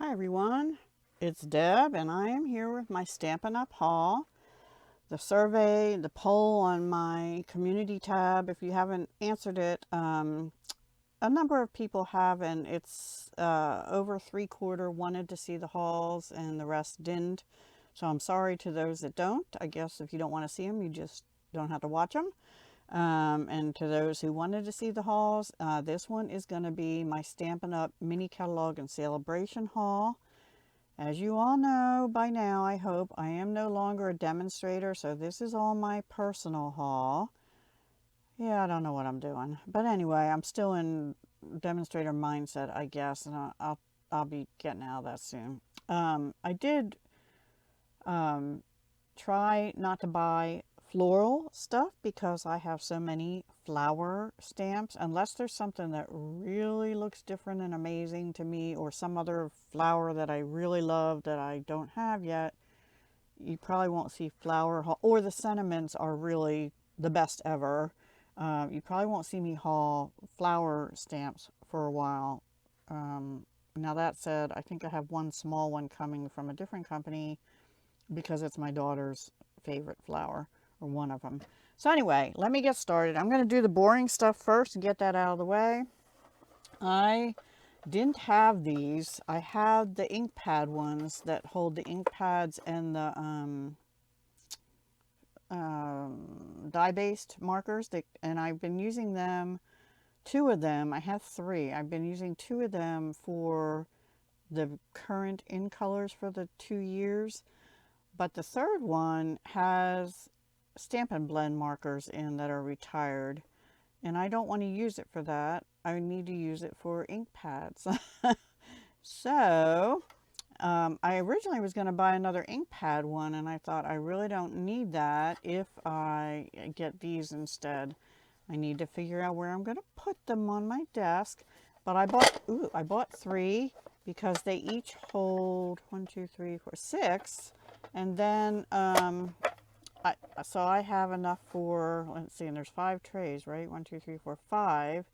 Hi everyone, it's Deb and I am here with my Stampin' Up! Haul. The survey, the poll on my community tab, if you haven't answered it, a number of people have, and it's over 3/4 wanted to see the hauls and the rest didn't. So I'm sorry to those that don't. I guess if you don't want to see them, you just don't have to watch them. And to those who wanted to see the hauls, this one is going to be my Stampin' Up! Mini Catalog and Celebration haul. As you all know by now, I hope, I am no longer a demonstrator, so this is all my personal haul. Yeah, I don't know what I'm doing. But anyway, I'm still in demonstrator mindset, I guess, and I'll be getting out of that soon. I did try not to buy floral stuff because I have so many flower stamps, unless there's something that really looks different and amazing to me, or some other flower that I really love that I don't have yet. You probably won't see flower haul, or the sentiments are really the best ever. You probably won't see me haul flower stamps for a while. Now that said, I think I have one small one coming from a different company because it's my daughter's favorite flower, or one of them. So anyway, let me get started. I'm going to do the boring stuff first and get that out of the way. I didn't have these. I had the ink pad ones that hold the ink pads and the dye-based markers, and I've been using them, two of them. I have three. I've been using two of them for the current in colors for the 2 years. But the third one has Stampin' Blend markers in that are retired, and I don't want to use it for that. I need to use it for ink pads. So I originally was going to buy another ink pad one, and I thought I really don't need that if I get these instead. I need to figure out where I'm going to put them on my desk. But I bought three because they each hold 1, 2, 3, 4, 6. And then, so I have enough for, let's see, and there's 5 trays, right? 1, 2, 3, 4, 5.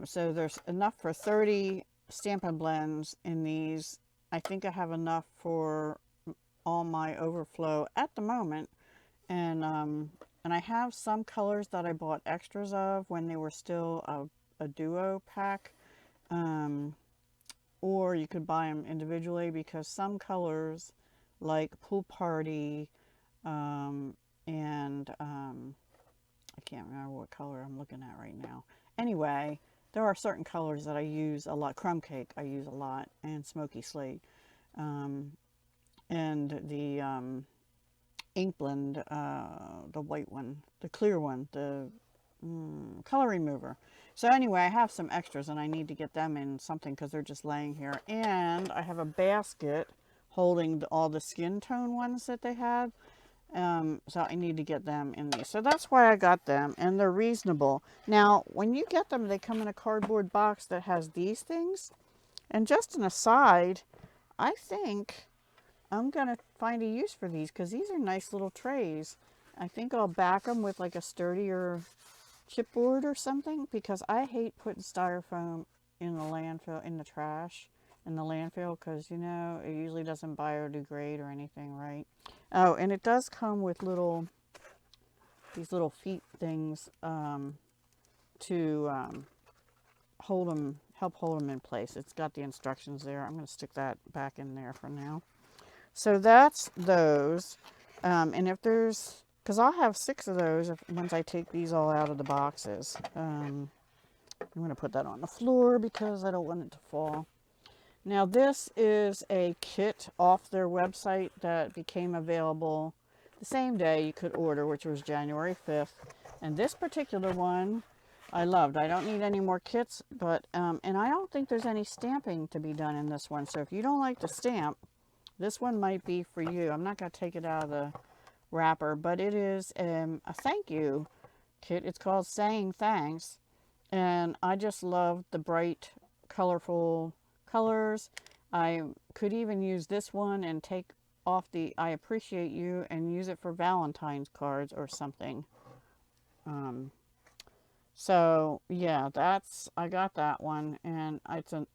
So there's enough for 30 Stampin' Blends in these. I think I have enough for all my overflow at the moment. And I have some colors that I bought extras of when they were still a duo pack. Or you could buy them individually, because some colors, like Pool Party, I can't remember what color I'm looking at right now. Anyway, there are certain colors that I use a lot. Crumb Cake I use a lot, and Smoky Slate. And the ink blend, the white one, the clear one, the color remover. So anyway, I have some extras and I need to get them in something because they're just laying here. And I have a basket holding all the skin tone ones that they had. So I need to get them in these. So that's why I got them, and they're reasonable. Now, when you get them, they come in a cardboard box that has these things. And just an aside, I think I'm going to find a use for these, because these are nice little trays. I think I'll back them with like a sturdier chipboard or something, because I hate putting styrofoam in the landfill, in the trash, in the landfill, because, you know, it usually doesn't biodegrade or anything, right? Oh, and it does come with these little feet things to help hold them in place. It's got the instructions there. I'm going to stick that back in there for now. So that's those. And if there's, because I'll have 6 of those once I take these all out of the boxes. I'm going to put that on the floor because I don't want it to fall. Now this is a kit off their website that became available the same day you could order, which was January 5th. And this particular one I loved. I don't need any more kits, but and I don't think there's any stamping to be done in this one. So if you don't like to stamp, this one might be for you. I'm not going to take it out of the wrapper, but it is a thank you kit. It's called Saying Thanks, and I just love the bright, colorful colors. I could even use this one and take off the I appreciate you and use it for Valentine's cards or something. So yeah, I got that one, and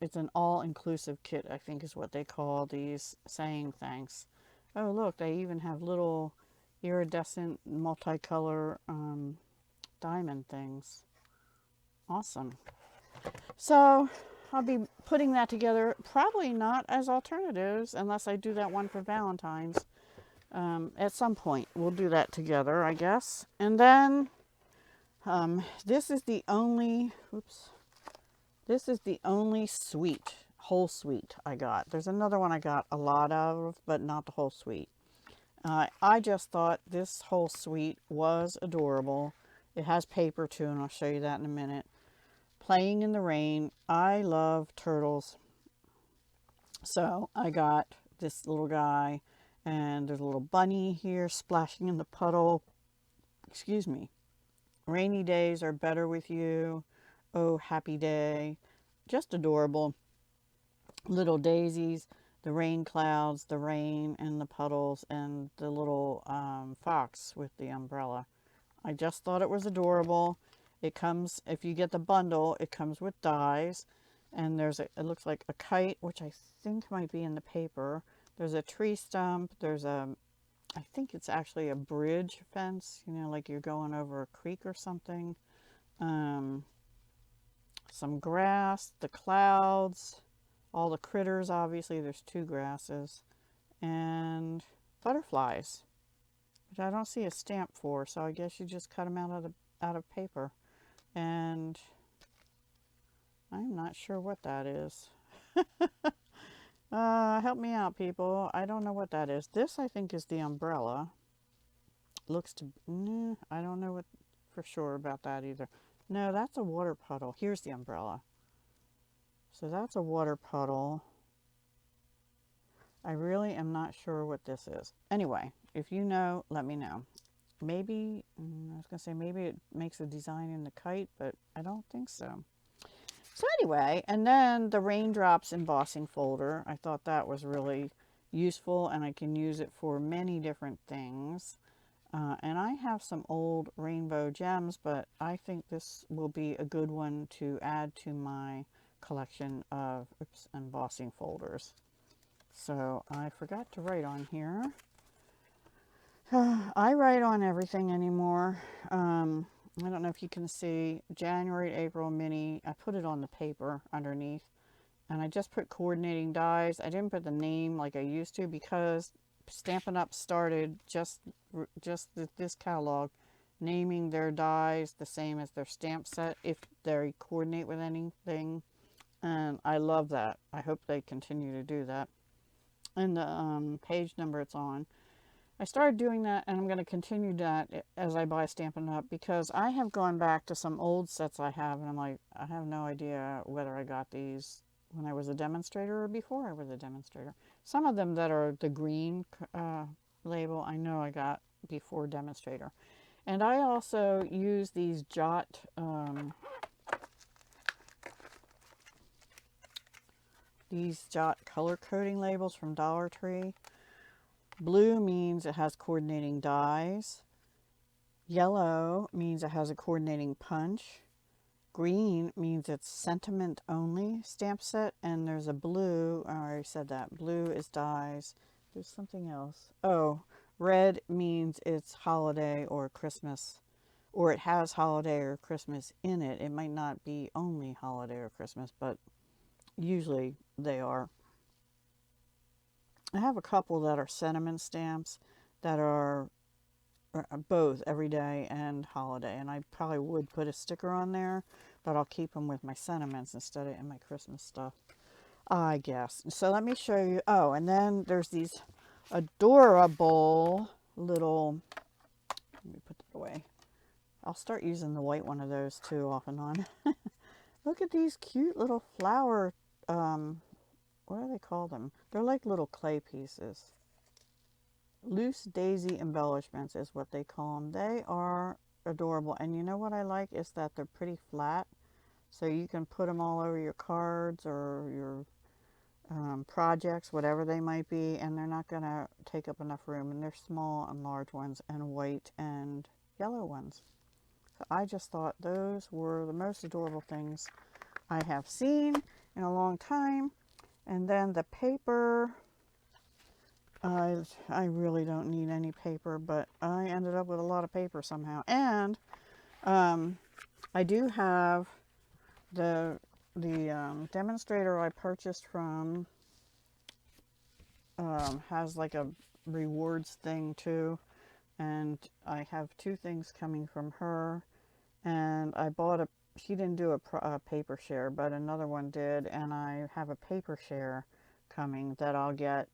it's an all-inclusive kit, I think is what they call these saying thanks. Oh look, they even have little iridescent multicolor diamond things. Awesome. So I'll be putting that together, probably not as alternatives unless I do that one for Valentine's. At some point we'll do that together, I guess. And then this is the only, oops, this is the only suite, whole suite I got. There's another one I got a lot of, but not the whole suite. I just thought this whole suite was adorable. It has paper too, and I'll show you that in a minute. Playing in the rain. I love turtles. So I got this little guy, and there's a little bunny here splashing in the puddle. Excuse me. Rainy days are better with you. Oh, happy day. Just adorable. Little daisies, the rain clouds, the rain and the puddles, and the little fox with the umbrella. I just thought it was adorable. It comes, if you get the bundle, it comes with dies. And it looks like a kite, which I think might be in the paper. There's a tree stump. I think it's actually a bridge fence, like you're going over a creek or something. Some grass, the clouds, all the critters, obviously there's two grasses, and butterflies, which I don't see a stamp for, so I guess you just cut them out of paper. And I'm not sure what that is. Help me out, people. I don't know what that is. This, I think, is the umbrella. Looks to, I don't know what for sure about that either. No, that's a water puddle. Here's the umbrella. So that's a water puddle. I really am not sure what this is. Anyway, if you know, let me know. Maybe, I was going to say maybe it makes a design in the kite, but I don't think so. So anyway, and then the raindrops embossing folder. I thought that was really useful, and I can use it for many different things. And I have some old rainbow gems, but I think this will be a good one to add to my collection of embossing folders. So I forgot to write on here. I write on everything anymore. I don't know if you can see January, April, mini. I put it on the paper underneath. And I just put coordinating dies. I didn't put the name like I used to because Stampin' Up! Started just this catalog naming their dies the same as their stamp set if they coordinate with anything. And I love that. I hope they continue to do that. And the page number it's on. I started doing that, and I'm going to continue that as I buy Stampin' Up! Because I have gone back to some old sets I have, and I'm like, I have no idea whether I got these when I was a demonstrator or before I was a demonstrator. Some of them that are the green label, I know I got before demonstrator. And I also use these Jot color coding labels from Dollar Tree. Blue means it has coordinating dies. Yellow means it has a coordinating punch. Green means it's sentiment only stamp set. And there's a blue, I already said that. Blue is dies. There's something else. Oh, red means it's holiday or Christmas. Or it has holiday or Christmas in it. It might not be only holiday or Christmas, but usually they are. I have a couple that are sentiment stamps that are both everyday and holiday, and I probably would put a sticker on there, but I'll keep them with my sentiments instead of in my Christmas stuff, I guess. So let me show you. Oh, and then there's these adorable little, let me put that away. I'll start using the white one of those too off and on. Look at these cute little flower, what do they call them? They're like little clay pieces. Loose daisy embellishments is what they call them. They are adorable. And you know what I like is that they're pretty flat. So you can put them all over your cards or your projects, whatever they might be. And they're not going to take up enough room. And they're small and large ones and white and yellow ones. So I just thought those were the most adorable things I have seen in a long time. And then the paper, I really don't need any paper, but I ended up with a lot of paper somehow. And I do have the demonstrator I purchased from has like a rewards thing too, and I have 2 things coming from her. And I bought she didn't do a paper share, but another one did, and I have a paper share coming that I'll get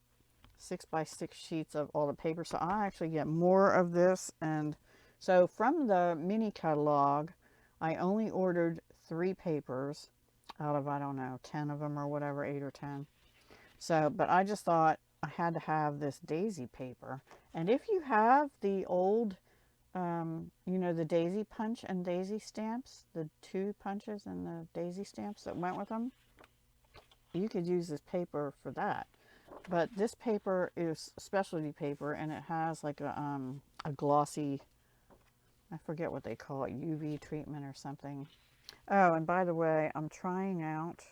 6x6 sheets of all the paper, so I actually get more of this. And so from the mini catalog, I only ordered 3 papers out of, I don't know, 10 of them or whatever, 8 or 10. So, but I just thought I had to have this daisy paper. And if you have the old, you know, the daisy punch and daisy stamps, the 2 punches and the daisy stamps that went with them, you could use this paper for that. But this paper is specialty paper, and it has like a glossy, I forget what they call it, UV treatment or something. Oh, and by the way, I'm trying out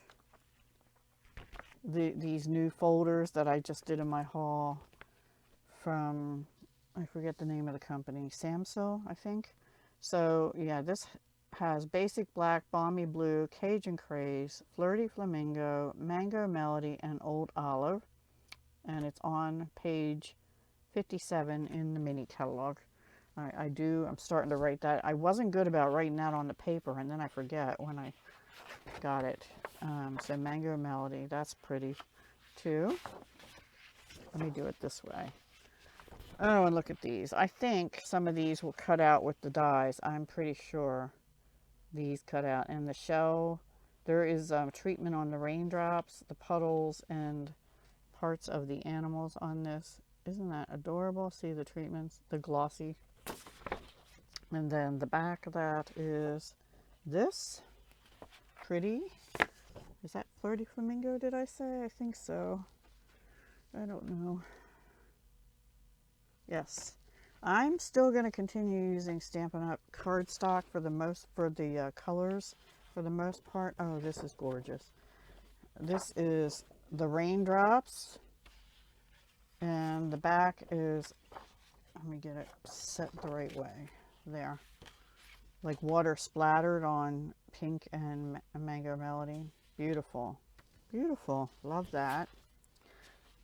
these new folders that I just did in my haul from, I forget the name of the company, Samsil, I think. So yeah, this has Basic Black, Balmy Blue, Cajun Craze, Flirty Flamingo, Mango Melody, and Old Olive. And it's on page 57 in the mini catalog. I'm starting to write that. I wasn't good about writing that on the paper, and then I forget when I got it. So Mango Melody, that's pretty too. Let me do it this way. Oh, and look at these. I think some of these will cut out with the dies. I'm pretty sure these cut out. And the shell, there is treatment on the raindrops, the puddles, and parts of the animals on this. Isn't that adorable? See the treatments, the glossy. And then the back of that is this. Pretty. Is that Flirty Flamingo, did I say? I think so. I don't know. Yes. I'm still going to continue using Stampin' Up! Cardstock for the colors for the most part. Oh, this is gorgeous. This is the raindrops, and the back is, let me get it set the right way. There. Like water splattered on pink and Mango Melody. Beautiful. Beautiful. Love that.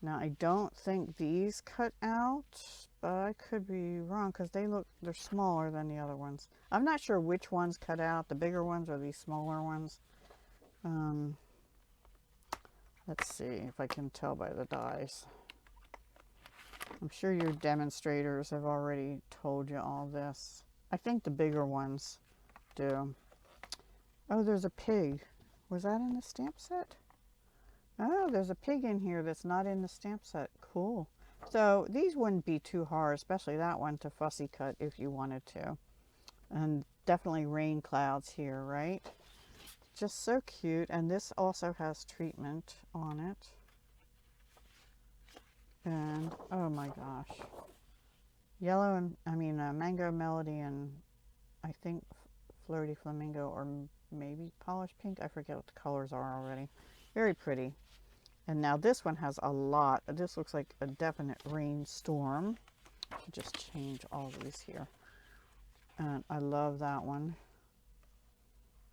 Now, I don't think these cut out, but I could be wrong because they're smaller than the other ones. I'm not sure which ones cut out, the bigger ones or these smaller ones. Let's see if I can tell by the dies. I'm sure your demonstrators have already told you all this. I think the bigger ones do. Oh, there's a pig. Was that in the stamp set? Oh, there's a pig in here that's not in the stamp set. Cool. So these wouldn't be too hard, especially that one, to fussy cut if you wanted to. And definitely rain clouds here, right? Just so cute. And this also has treatment on it. And oh my gosh. Yellow and, Mango Melody and I think Flirty Flamingo, or maybe Polished Pink. I forget what the colors are already. Very pretty. And now this one has a lot. This looks like a definite rainstorm. I should just change all these here. And I love that one.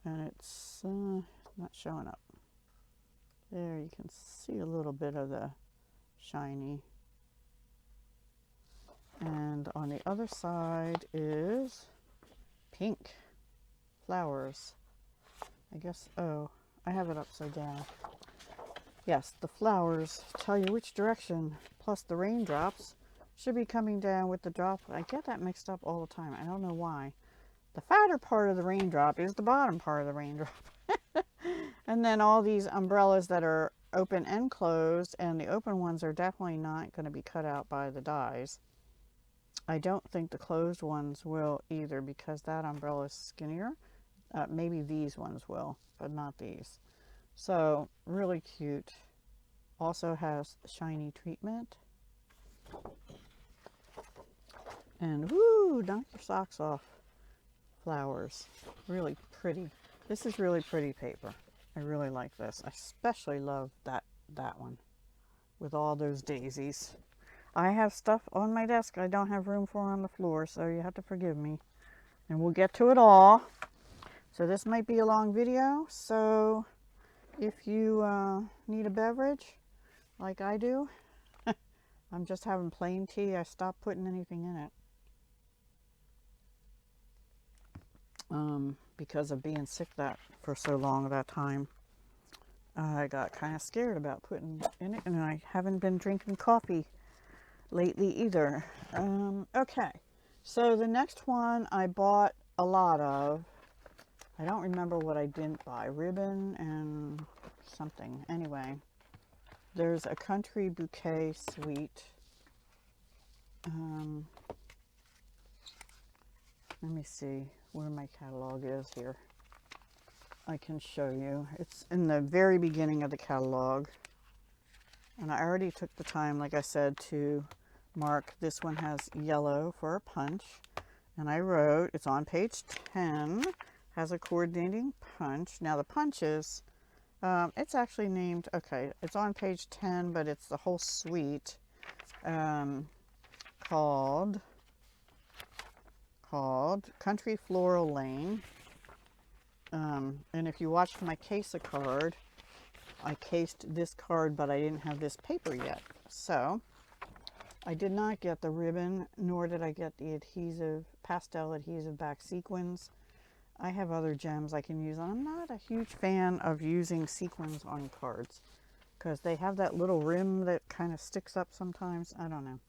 And it's not showing up. There, you can see a little bit of the shiny. And on the other side is pink flowers. I guess, oh, I have it upside down. Yes, the flowers tell you which direction, plus the raindrops should be coming down with the drop. I get that mixed up all the time. I don't know why. The fatter part of the raindrop is the bottom part of the raindrop. And then all these umbrellas that are open and closed, and the open ones are definitely not going to be cut out by the dies. I don't think the closed ones will either, because that umbrella is skinnier. Maybe these ones will, but not these. So, really cute. Also has shiny treatment. And whoo, knock your socks off. flowers. Really pretty. This is really pretty paper. I really like this. I especially love that one with all those daisies. I have stuff on my desk I don't have room for on the floor, so you have to forgive me. And we'll get to it all. So this might be a long video, so if you need a beverage like I do, I'm just having plain tea. I stopped putting anything in it because of being sick for so long that time. I got kind of scared about putting in it, and I haven't been drinking coffee lately either. Okay, so the next one I bought a lot of. I don't remember what I didn't buy. Ribbon and something. Anyway, there's a country bouquet suite. Let me see where my catalog is here. I can show you. It's in the very beginning of the catalog. And I already took the time, like I said, to mark. This one has yellow for a punch. And I wrote, it's on page 10, has a coordinating punch. Now the punches, it's actually named, okay, it's on page 10, but it's the whole suite called Country Floral Lane. And if you watched my case a card, I cased this card, but I didn't have this paper yet. So I did not get the ribbon, nor did I get the adhesive, pastel adhesive back sequins. I have other gems I can use, and I'm not a huge fan of using sequins on cards because they have that little rim that kind of sticks up sometimes. I don't know.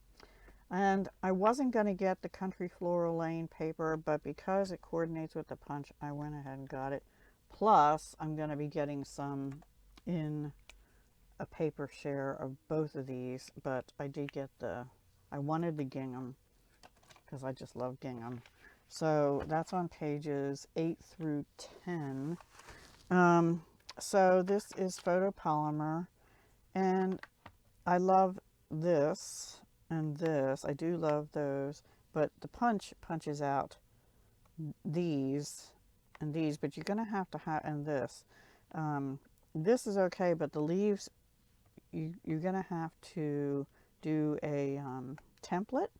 And I wasn't going to get the Country Floral Lane paper, but because it coordinates with the punch, I went ahead and got it. Plus, I'm going to be getting some in a paper share of both of these, but I did get I wanted the gingham because I just love gingham. So that's on pages 8 through 10. So this is photopolymer, and I love this and this. I do love those, but the punches out these and these, but you're gonna have to have, and this. This is okay, but the leaves, you're gonna have to do a template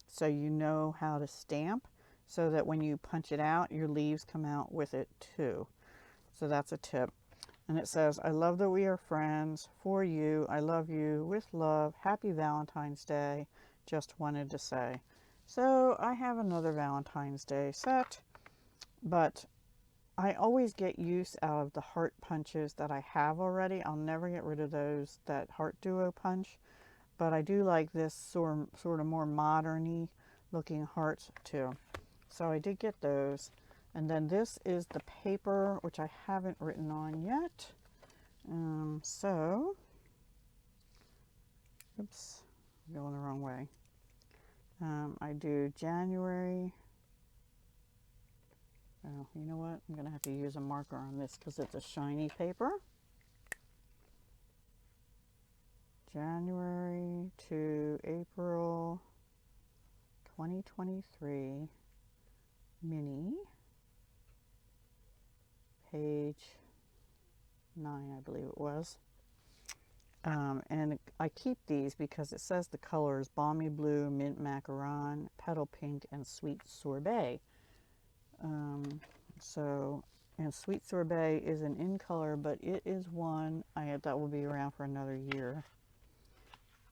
so you know how to stamp, so that when you punch it out, your leaves come out with it too. So that's a tip. And it says, I love that we are friends. For you, I love you. With love, happy Valentine's Day. Just wanted to say. So I have another Valentine's Day set, but I always get use out of the heart punches that I have already. I'll never get rid of those, that heart duo punch, but I do like this sort of more modern-y looking hearts too. So I did get those. And then this is the paper, which I haven't written on yet. Oops, I'm going the wrong way. I do January. Oh, you know what? I'm going to have to use a marker on this because it's a shiny paper. January to April 2023 mini. Page 9, I believe it was. And I keep these because it says the colors Balmy Blue, Mint Macaron, Petal Pink, and Sweet Sorbet. And Sweet Sorbet is an in color, but it is one that will be around for another year.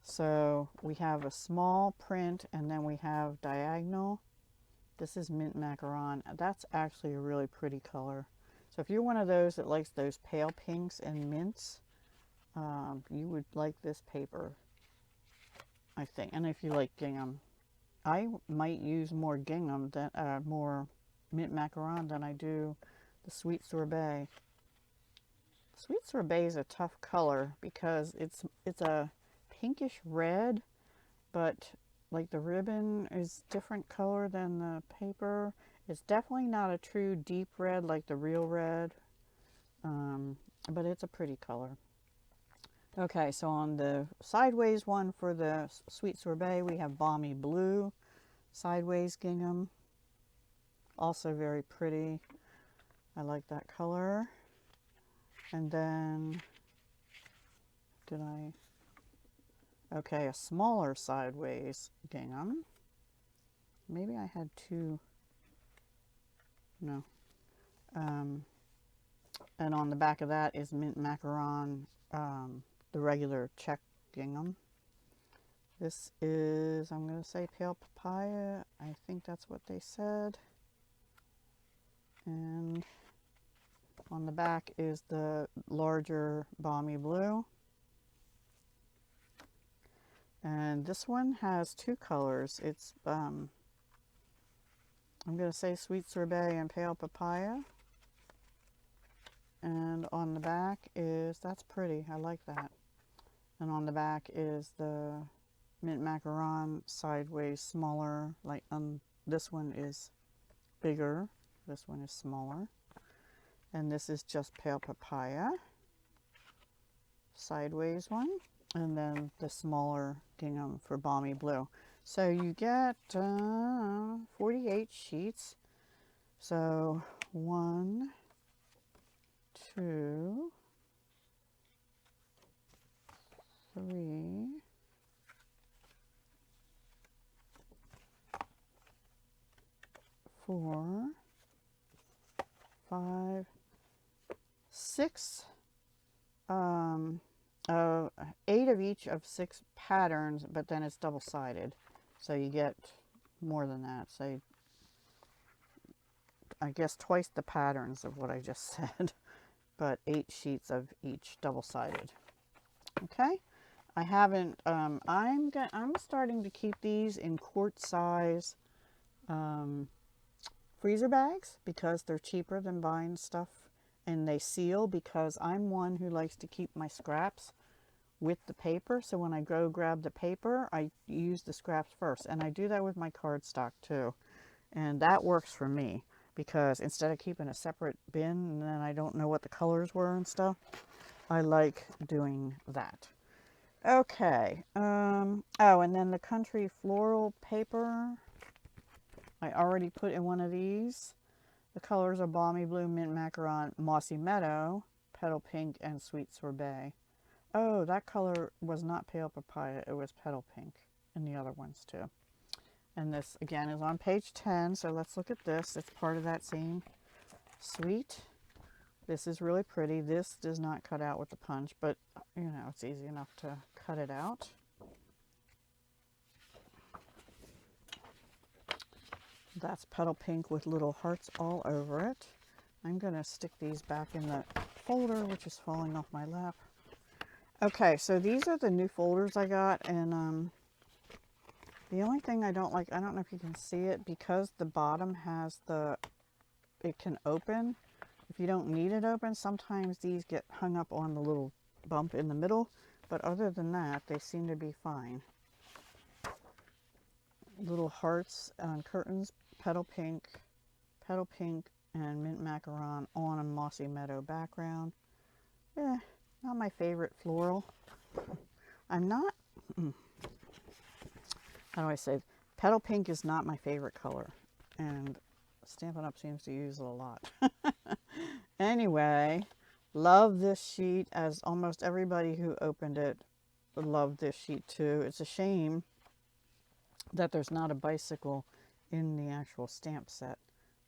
So we have a small print, and then we have diagonal. This is Mint Macaron. That's actually a really pretty color. So if you're one of those that likes those pale pinks and mints, you would like this paper, I think. And if you like gingham, I might use more gingham than more Mint Macaron than I do the Sweet Sorbet. Sweet Sorbet is a tough color because it's a pinkish red, but like the ribbon is different color than the paper. It's definitely not a true deep red like the real red, but it's a pretty color. Okay, so on the sideways one for the Sweet Sorbet, we have Balmy Blue, sideways gingham. Also very pretty. I like that color. And then, okay, a smaller sideways gingham. Maybe I had two, no. And on the back of that is mint macaron, the regular check gingham. This is, I'm going to say pale papaya. I think that's what they said. And on the back is the larger balmy blue. And this one has two colors. It's, I'm going to say sweet sorbet and pale papaya. And on the back is, that's pretty, I like that. And on the back is the mint macaron sideways, smaller, like this one is bigger, this one is smaller. And this is just pale papaya, sideways one. And then the smaller gingham for balmy blue. So you get 48 sheets. So 1, 2, 3, 4, 5, 6, 8 of each of 6 patterns, but then it's double-sided. So you get more than that. So I guess twice the patterns of what I just said, but 8 sheets of each double-sided. Okay. I haven't, I'm starting to keep these in quart size freezer bags because they're cheaper than buying stuff, and they seal because I'm one who likes to keep my scraps with the paper. So when I go grab the paper, I use the scraps first, and I do that with my cardstock too. And that works for me because instead of keeping a separate bin and then I don't know what the colors were and stuff, I like doing that. Okay. Oh, and then the country floral paper, I already put in one of these. The colors are balmy blue, mint macaron, mossy meadow, petal pink, and sweet sorbet. Oh, that color was not pale papaya, it was petal pink, and the other ones too. And this again is on page 10, so let's look at this. It's part of that same suite. This is really pretty. This does not cut out with the punch, but you know, it's easy enough to cut it out. That's petal pink with little hearts all over it. I'm going to stick these back in the folder, which is falling off my lap. Okay, so these are the new folders I got, and the only thing I don't like, I don't know if you can see it, because the bottom has it can open. If you don't need it open, sometimes these get hung up on the little bump in the middle, but other than that, they seem to be fine. Little hearts on curtains, petal pink, and mint macaron on a mossy meadow background. Not my favorite floral. I'm not, how do I say, petal pink is not my favorite color, and Stampin' Up! Seems to use it a lot. Anyway, love this sheet, as almost everybody who opened it loved this sheet too. It's a shame that there's not a bicycle in the actual stamp set,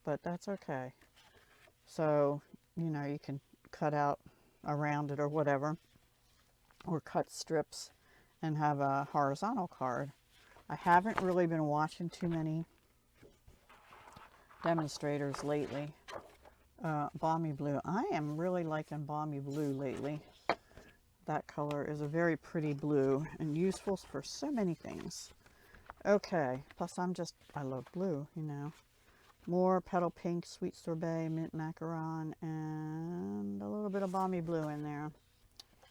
but that's okay. So, you know, you can cut out around it or whatever, or cut strips and have a horizontal card. I haven't really been watching too many demonstrators lately. Balmy blue. I am really liking balmy blue lately. That color is a very pretty blue and useful for so many things. Okay, plus I love blue, you know. More petal pink, sweet sorbet, mint macaron, and a little bit of balmy blue in there.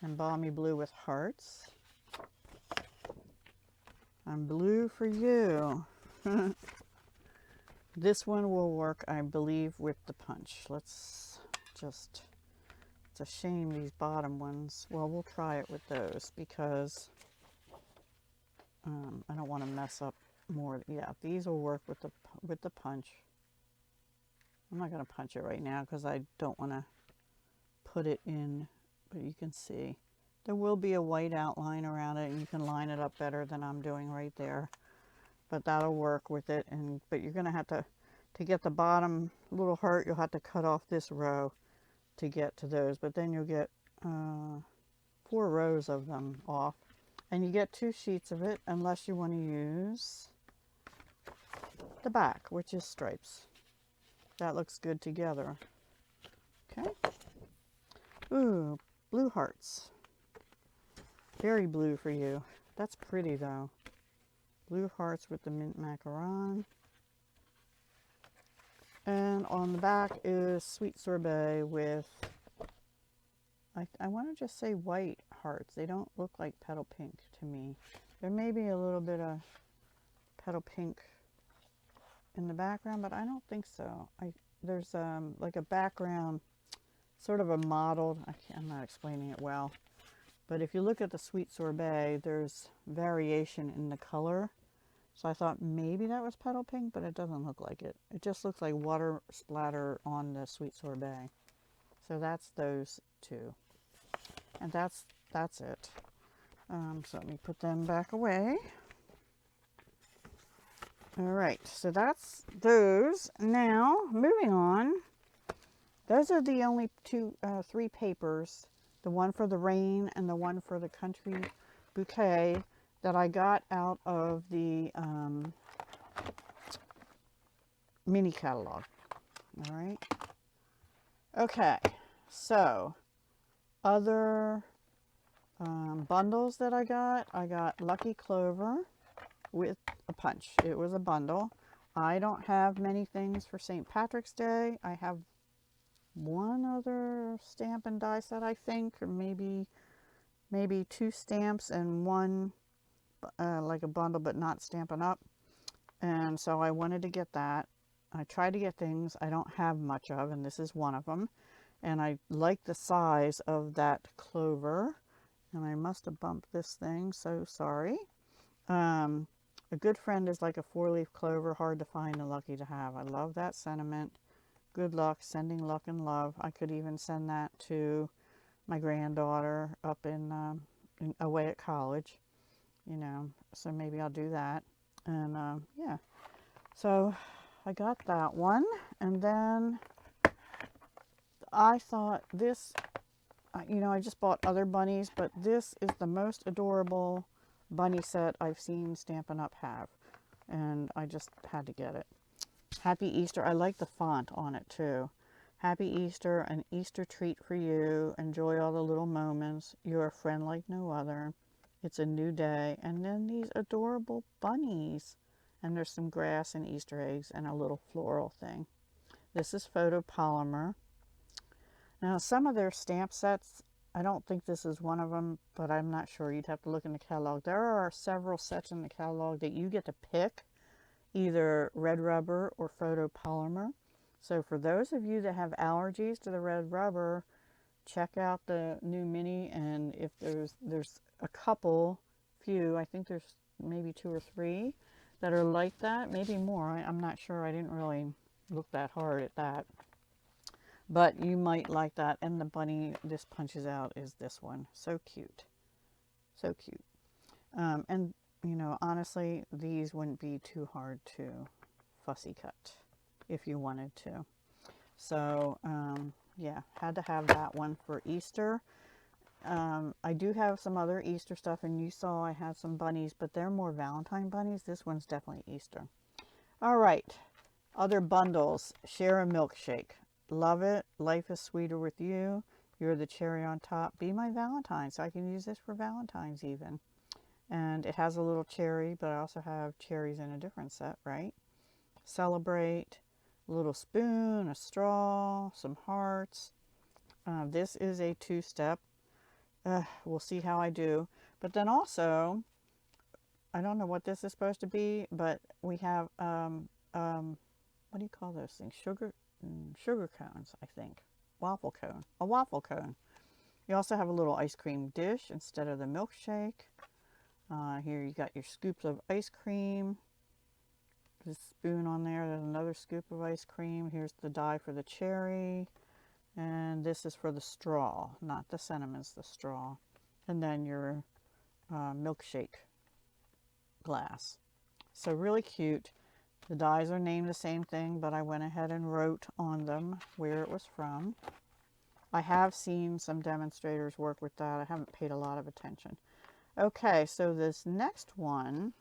And balmy blue with hearts. I'm blue for you. This one will work, I believe, with the punch. Let's just, it's a shame these bottom ones. Well, we'll try it with those because I don't want to mess up more. Yeah, these will work with the punch. I'm not going to punch it right now because I don't want to put it in, but you can see there will be a white outline around it, and you can line it up better than I'm doing right there. But that'll work with it. And but you're going to have to get the bottom little heart, you'll have to cut off this row to get to those. But then you'll get 4 rows of them off. And you get 2 sheets of it unless you want to use the back, which is stripes. That looks good together. Okay. Ooh, blue hearts. Very blue for you. That's pretty though. Blue hearts with the mint macaron. And on the back is sweet sorbet with, I want to just say white hearts. They don't look like petal pink to me. There may be a little bit of petal pink in the background, but I don't think so. There's like a background, sort of a mottled, I'm not explaining it well, but if you look at the sweet sorbet, there's variation in the color. So I thought maybe that was petal pink, but it doesn't look like it. It just looks like water splatter on the sweet sorbet. So that's those 2. And that's it. So let me put them back away. All right, so that's those. Now, moving on. Those are the only 3 papers. The one for the rain and the one for the country bouquet that I got out of the mini catalog. All right. Okay, so other bundles that I got Lucky Clover with a punch. It was a bundle. I don't have many things for St. Patrick's Day. I have one other stamp and die set, I think, or maybe 2 stamps and one like a bundle, but not Stampin' Up. And so I wanted to get that. I tried to get things I don't have much of, and this is one of them. And I like the size of that clover. And I must have bumped this thing, so sorry. A good friend is like a 4-leaf clover, hard to find and lucky to have. I love that sentiment. Good luck, sending luck and love. I could even send that to my granddaughter up away at college, you know, so maybe I'll do that. And yeah, so I got that one. And then I thought this, you know, I just bought other bunnies, but this is the most adorable bunny set I've seen Stampin' Up! Have, and I just had to get it. Happy Easter. I like the font on it too. Happy Easter, an Easter treat for you. Enjoy all the little moments. You're a friend like no other. It's a new day. And then these adorable bunnies. And there's some grass and Easter eggs and a little floral thing. This is photopolymer. Now, some of their stamp sets, I don't think this is one of them, but I'm not sure. You'd have to look in the catalog. There are several sets in the catalog that you get to pick either red rubber or photopolymer. So for those of you that have allergies to the red rubber, check out the new mini. And if there's a few, I think there's maybe 2 or 3 that are like that, maybe more. I'm not sure. I didn't really look that hard at that. But you might like that. And the bunny this punches out is this one. So cute. So cute. And, you know, honestly, these wouldn't be too hard to fussy cut if you wanted to. So, yeah, had to have that one for Easter. I do have some other Easter stuff, and you saw I had some bunnies, but they're more Valentine bunnies. This one's definitely Easter. All right. Other bundles. Share a milkshake. Love it. Life is sweeter with you. You're the cherry on top. Be my Valentine. So I can use this for Valentine's even. And it has a little cherry, but I also have cherries in a different set, right? Celebrate. A little spoon, a straw, some hearts. This is a 2-step. We'll see how I do. But then also, I don't know what this is supposed to be, but we have, what do you call those things? Sugar cones, I think. Waffle cone. A waffle cone. You also have a little ice cream dish instead of the milkshake. Here you got your scoops of ice cream. this spoon on there. There's another scoop of ice cream. Here's the die for the cherry. And this is for the straw, not the sentiments, the straw. And then your milkshake glass. So really cute. The dies are named the same thing, but I went ahead and wrote on them where it was from. I have seen some demonstrators work with that. I haven't paid a lot of attention. Okay, so this next one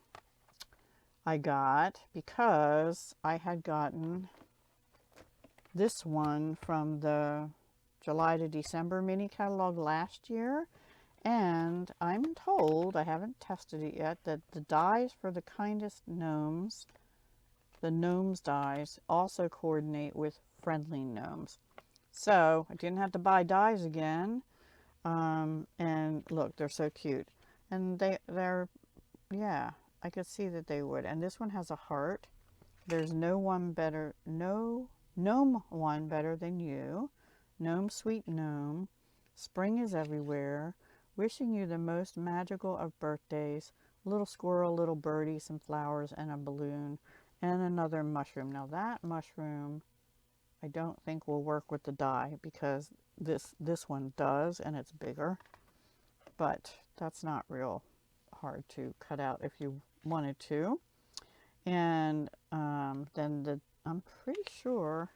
I got because I had gotten this one from the July to December mini catalog last year. And I'm told, I haven't tested it yet, that the dies for the kindest gnomes, the gnomes dies, also coordinate with friendly gnomes. So I didn't have to buy dies again. And look, they're so cute. And they're, yeah, I could see that they would. And this one has a heart. There's no gnome one better than you. Gnome, sweet gnome. Spring is everywhere. Wishing you the most magical of birthdays. Little squirrel, little birdie, some flowers, and a balloon, and another mushroom. Now that mushroom, I don't think will work with the die because this one does, and it's bigger. But that's not real hard to cut out if you wanted to. And then I'm pretty sure,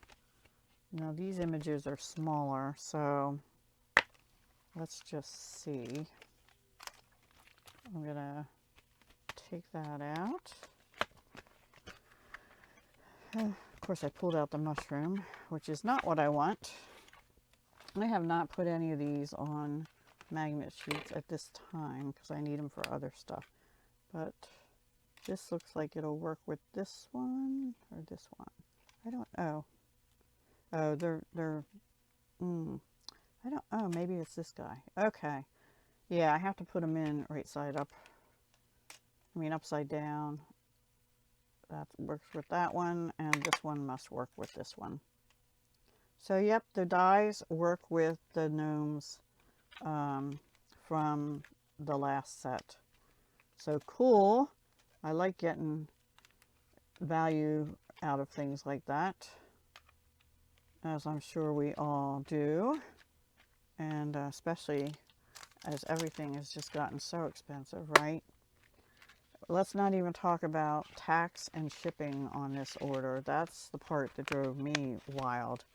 now these images are smaller, so let's just see. I'm gonna take that out. Of course, I pulled out the mushroom, which is not what I want. I have not put any of these on magnet sheets at this time because I need them for other stuff. But this looks like it'll work with this one or this one. I don't know. Oh, I don't, oh, maybe it's this guy. Okay. Yeah, I have to put them in right side up. I mean, upside down. That works with that one, and this one must work with this one. So, yep, the dies work with the gnomes from the last set. So cool. I like getting value out of things like that, as I'm sure we all do. And especially as everything has just gotten so expensive, right? Let's not even talk about tax and shipping on this order. That's the part that drove me wild.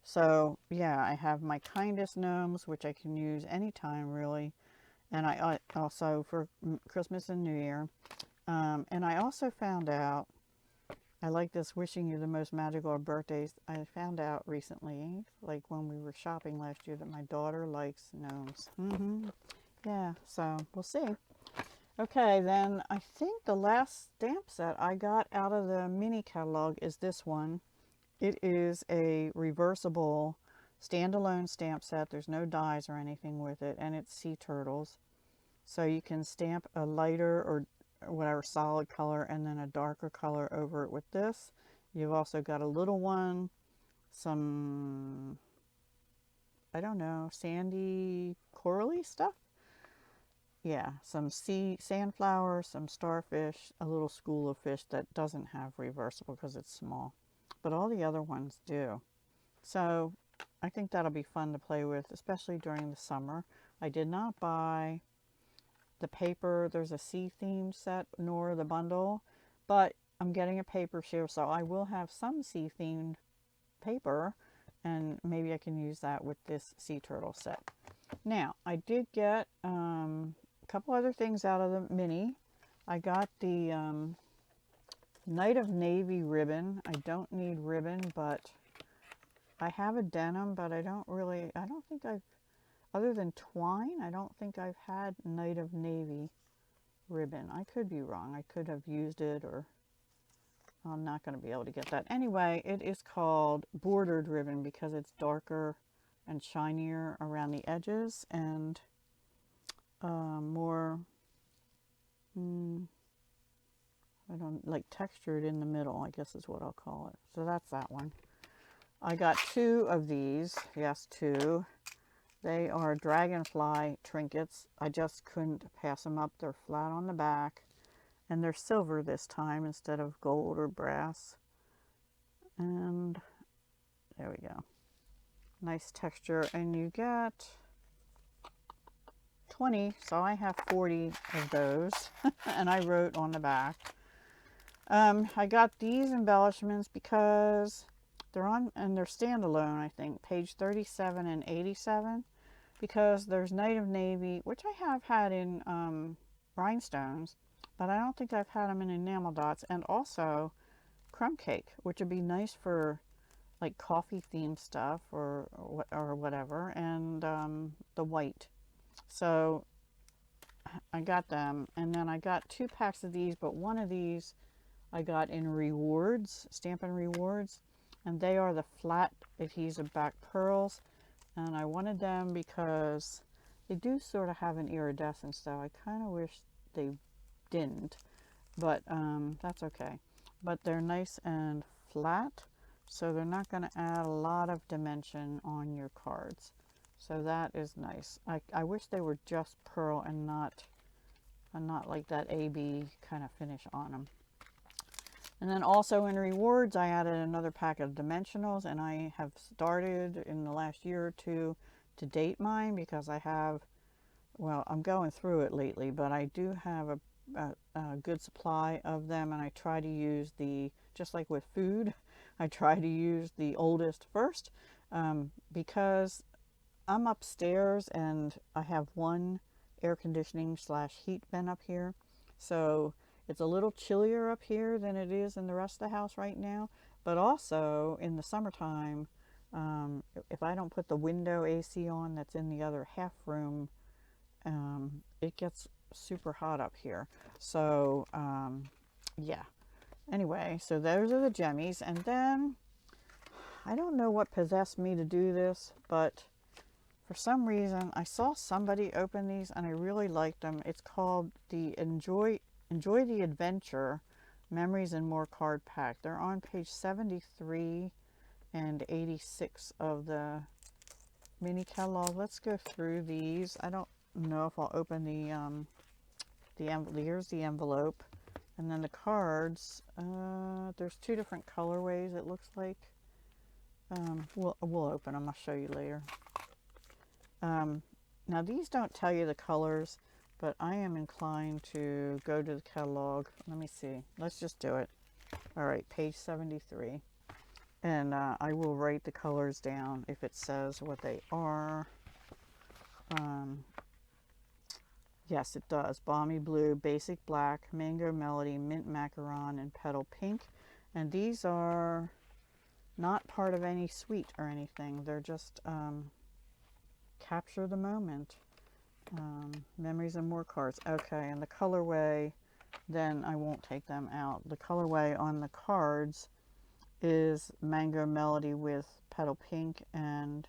So yeah, I have my kindest gnomes, which I can use anytime really. And I also for Christmas and New Year. And I also found out, I like this wishing you the most magical of birthdays. I found out recently, like when we were shopping last year, that my daughter likes gnomes. Yeah, so we'll see. Okay, then I think the last stamp set I got out of the mini catalog is this one. It is a reversible standalone stamp set. There's no dies or anything with it, and it's sea turtles. So you can stamp a lighter or whatever solid color and then a darker color over it with this. You've also got a little one, some, I don't know, sandy corally stuff. Yeah, some sandflowers, some starfish, a little school of fish that doesn't have reversible because it's small. But all the other ones do. So I think that'll be fun to play with, especially during the summer. I did not buy the paper. There's a sea themed set, nor the bundle, but I'm getting a paper share, so I will have some sea themed paper, and maybe I can use that with this sea turtle set. Now, I did get a couple other things out of the mini. I got the Night of Navy ribbon. I don't need ribbon, but I have a denim, but I don't think I've, other than twine, I don't think I've had Night of Navy ribbon. I could be wrong. I could have used it, or I'm not going to be able to get that. Anyway, it is called bordered ribbon because it's darker and shinier around the edges and more, I don't like textured in the middle, I guess is what I'll call it. So that's that one. I got two of these. Yes, two. They are dragonfly trinkets. I just couldn't pass them up. They're flat on the back. And they're silver this time instead of gold or brass. And there we go. Nice texture. And you get 20, so I have 40 of those. And I wrote on the back. I got these embellishments because they're on, and they're standalone, I think, page 37 and 87. Because there's Night of Navy, which I have had in rhinestones, but I don't think I've had them in enamel dots. And also crumb cake, which would be nice for like coffee themed stuff or whatever. And the white. So I got them, and then I got 2 packs of these, but one of these I got in rewards, Stampin' rewards, and they are the flat adhesive back pearls. And I wanted them because they do sort of have an iridescence, though. I kind of wish they didn't, but that's okay. But they're nice and flat, so they're not going to add a lot of dimension on your cards. So that is nice. I wish they were just pearl and not like that AB kind of finish on them. And then also in rewards, I added another pack of dimensionals, and I have started in the last year or two to date mine because I have, well, I'm going through it lately, but I do have a good supply of them, and I try to use just like with food, I try to use the oldest first because I'm upstairs and I have one air conditioning / heat vent up here. So it's a little chillier up here than it is in the rest of the house right now. But also in the summertime, if I don't put the window AC on that's in the other half room, it gets super hot up here. So yeah. Anyway, so those are the jemmies. And then I don't know what possessed me to do this, but for some reason I saw somebody open these and I really liked them. It's called the Enjoy the Adventure Memories and More card pack. They're on page 73 and 86 of the mini catalog. Let's go through these. I don't know if I'll open here's the envelope, and then the cards. There's 2 different colorways, it looks like. We'll open them. I'll show you later. Now these don't tell you the colors, but I am inclined to go to the catalog. Let me see. Let's just do it. All right, page 73. And I will write the colors down if it says what they are. Yes, it does. Balmy Blue, Basic Black, Mango Melody, Mint Macaron, and Petal Pink. And these are not part of any suite or anything. They're just capture the moment. Memories and More cards. Okay, and the colorway, then I won't take them out. The colorway on the cards is Mango Melody with Petal Pink and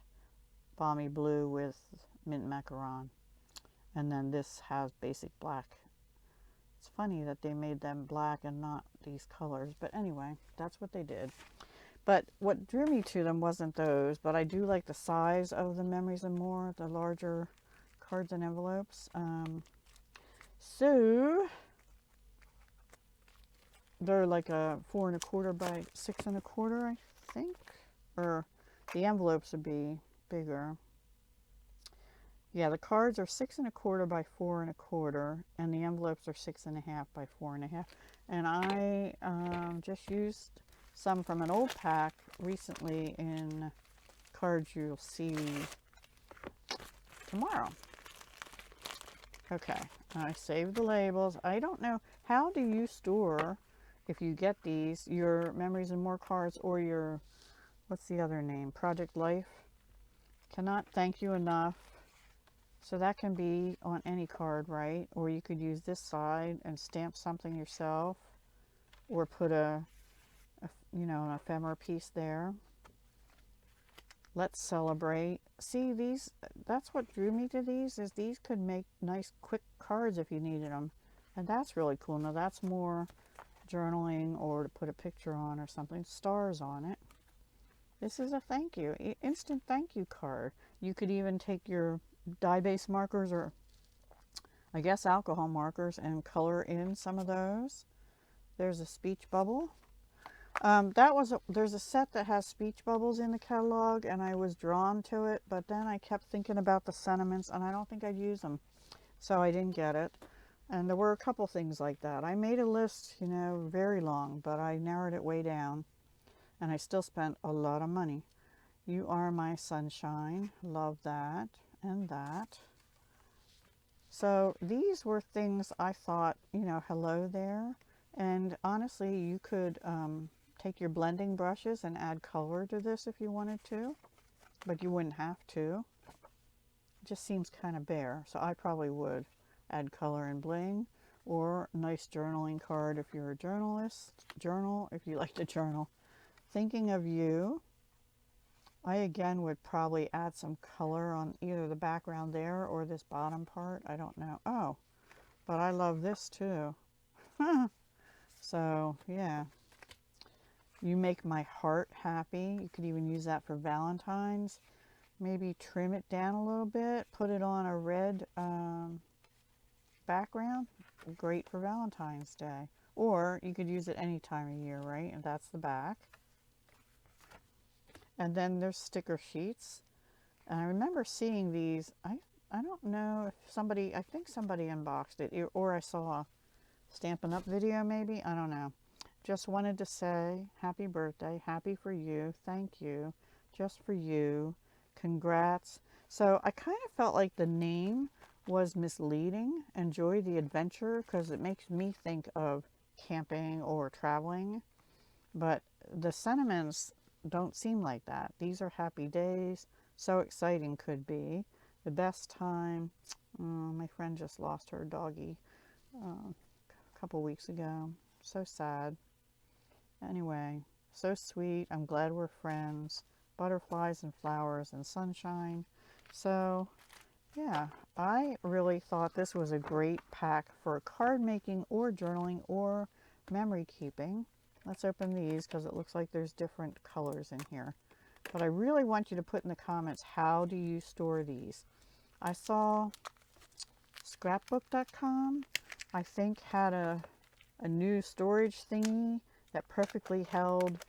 Balmy Blue with Mint Macaron. And then this has Basic Black. It's funny that they made them black and not these colors, but anyway, that's what they did. But what drew me to them wasn't those, but I do like the size of the Memories and More, the larger cards and envelopes. So they're like a 4 1/4 by 6 1/4, I think, or the envelopes would be bigger. Yeah, the cards are 6 1/4 by 4 1/4, and the envelopes are 6 1/2 by 4 1/2. And I just used some from an old pack recently in cards you'll see tomorrow. Okay, I saved the labels. I don't know, how do you store, if you get these, your Memories and More cards or your, what's the other name, Project Life? Cannot thank you enough. So that can be on any card, right? Or you could use this side and stamp something yourself, or put an ephemera piece there. Let's celebrate. See, these, that's what drew me to these, is these could make nice quick cards if you needed them. And that's really cool. Now that's more journaling or to put a picture on or something, stars on it. This is a thank you, instant thank you card. You could even take your dye-based markers or I guess alcohol markers and color in some of those. There's a speech bubble. There's a set that has speech bubbles in the catalog, and I was drawn to it, but then I kept thinking about the sentiments, and I don't think I'd use them, so I didn't get it. And there were a couple things like that. I made a list, you know, very long, but I narrowed it way down, and I still spent a lot of money. You Are My Sunshine, love that, and that. So these were things I thought, you know, hello there. And honestly, you could take your blending brushes and add color to this if you wanted to, but you wouldn't have to. It just seems kind of bare, so I probably would add color and bling, or a nice journaling card if you're a journalist, journal if you like to journal. Thinking of You, I again would probably add some color on either the background there or this bottom part. I don't know. Oh, but I love this too. So yeah, You Make My Heart Happy. You could even use that for Valentine's. Maybe trim it down a little bit, put it on a red background. Great for Valentine's Day. Or you could use it any time of year, right? And that's the back. And then there's sticker sheets. And I remember seeing these. I don't know if somebody, I think somebody unboxed it, or I saw a Stampin' Up video maybe. I don't know. Just wanted to say happy birthday, happy for you, thank you, just for you, congrats. So I kind of felt like the name was misleading, Enjoy the Adventure, because it makes me think of camping or traveling. But the sentiments don't seem like that. These are happy days. So exciting could be. The best time. My friend just lost her doggy a couple weeks ago. So sad. Anyway, so sweet. I'm glad we're friends. Butterflies and flowers and sunshine. So, yeah, I really thought this was a great pack for card making or journaling or memory keeping. Let's open these because it looks like there's different colors in here. But I really want you to put in the comments, how do you store these? I saw scrapbook.com, I think, had a new storage thingy that perfectly held,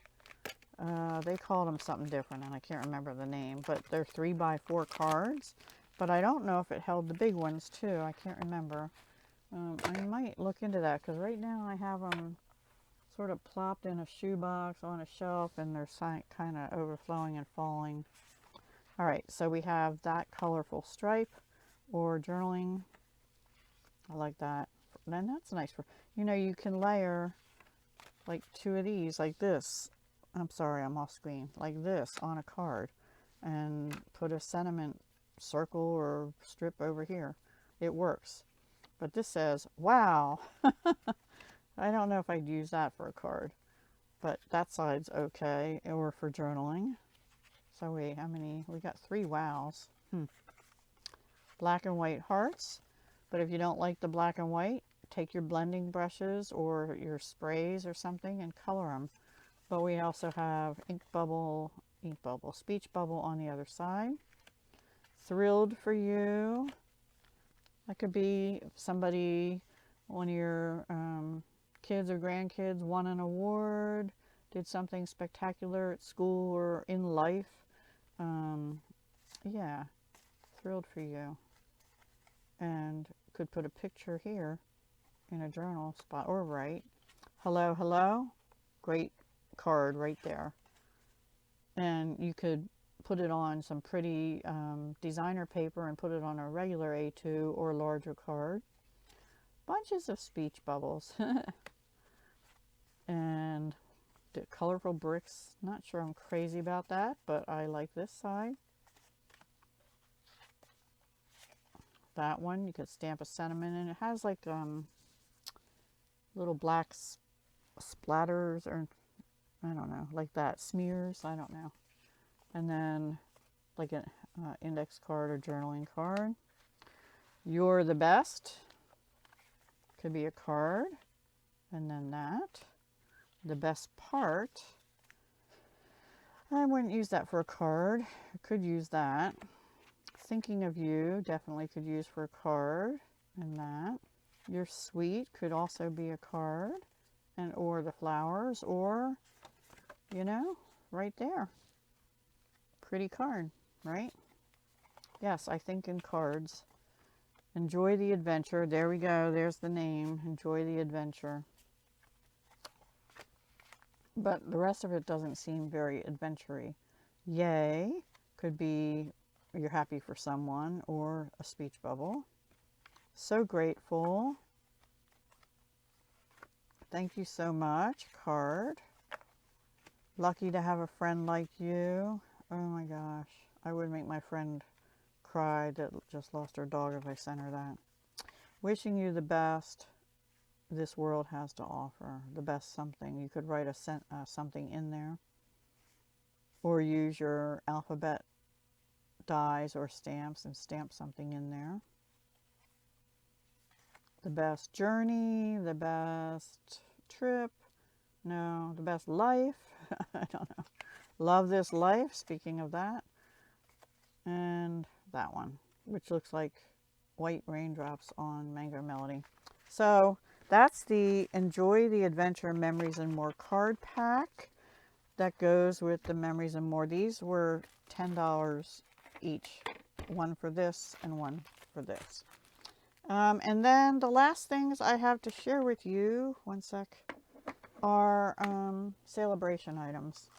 they called them something different and I can't remember the name, but they're 3x4 cards. But I don't know if it held the big ones too. I can't remember. I might look into that because right now I have them sort of plopped in a shoebox on a shelf and they're kind of overflowing and falling. All right, so we have that colorful stripe or journaling. I like that. Then that's nice for, you know, you can layer like two of these like this. I'm sorry, I'm off screen. Like this on a card and put a sentiment circle or strip over here. It works. But this says, wow. I don't know if I'd use that for a card, but that side's okay, or for journaling. So how many? We got 3 wows. Black and white hearts, but if you don't like the black and white, take your blending brushes or your sprays or something and color them. But we also have ink bubble, speech bubble on the other side. Thrilled for You. That could be somebody, one of your kids or grandkids won an award, did something spectacular at school or in life. Yeah, thrilled for you. And could put a picture here in a journal spot or write, hello, hello. Great card right there. And you could put it on some pretty designer paper and put it on a regular A2 or larger card. Bunches of speech bubbles. And the colorful bricks. Not sure I'm crazy about that, but I like this side. That one, you could stamp a sentiment, and it has like little black splatters, or I don't know, like that, smears, I don't know. And then like an index card or journaling card. You're the Best. Could be a card. And then that. The Best Part. I wouldn't use that for a card. I could use that. Thinking of You, definitely could use for a card. And that. Your sweet could also be a card, and or the flowers, or, you know, right there. Pretty card, right? Yes, I think in cards. Enjoy the adventure. There we go. There's the name. Enjoy the adventure. But the rest of it doesn't seem very adventure-y. Yay could be you're happy for someone, or a speech bubble. So grateful. Thank you so much, card. Lucky to have a friend like you. Oh my gosh. I would make my friend cry that just lost her dog if I sent her that. Wishing you the best this world has to offer. The best something. You could write something in there. Or use your alphabet dies or stamps and stamp something in there. The best journey, the best trip, no, the best life. I don't know. Love this life, speaking of that. And that one, which looks like white raindrops on Mango Melody. So that's the Enjoy the Adventure Memories and More card pack that goes with the Memories and More. These were $10 each, one for this and one for this. And then the last things I have to share with you, one sec, are celebration items.